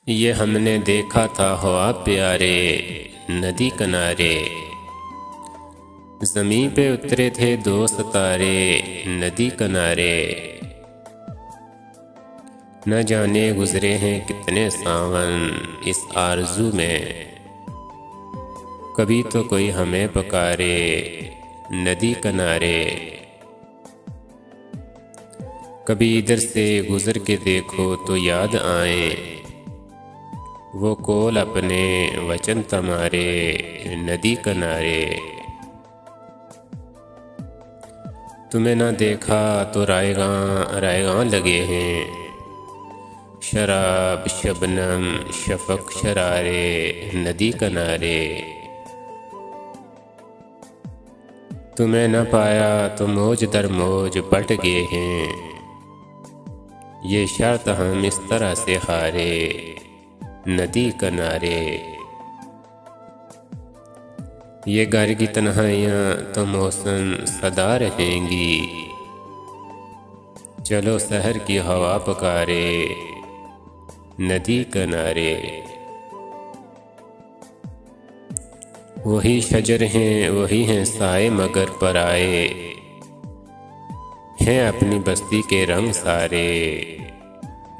ये हमने देखा था हुआ प्यारे नदी किनारे, ज़मीं पे उतरे थे दो सितारे नदी किनारे। न जाने गुज़रे हैं कितने सावन इस आरज़ू में, कभी तो कोई हमें पुकारे नदी किनारे। कभी इधर से गुज़र के देखो तो याद आए वो कोल अपने वचन तुम्हारे नदी किनारे। तुम्हें ना देखा तो रायगां रायगां लगे हैं, शराब शबनम शफक शरारे नदी किनारे। तुम्हें न पाया तो मौज दर मौज बट गए हैं, ये शर्त हम इस तरह से हारे नदी किनारे। ये घर की तन्हाइयाँ तो मौसम सदा रहेंगी, चलो शहर की हवा पुकारे नदी किनारे। वही शजर हैं वही हैं साए मगर पराए, हैं अपनी बस्ती के रंग सारे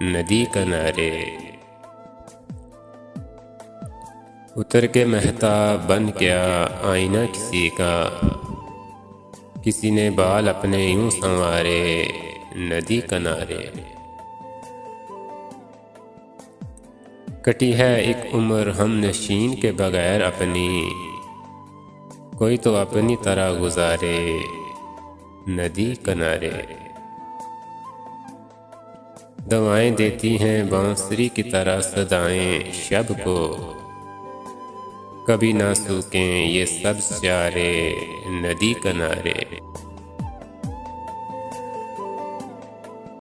नदी किनारे। उतर के महताब बन गया आईना किसी का, किसी ने बाल अपने यूं संवारे नदी किनारे। कटी है एक उम्र हम नशीन के बगैर अपनी, कोई तो अपनी तरह गुजारे नदी किनारे। दवाएं देती हैं बांसुरी की तरह सदाएं शब को, कभी ना सूखें ये सब चारे नदी किनारे।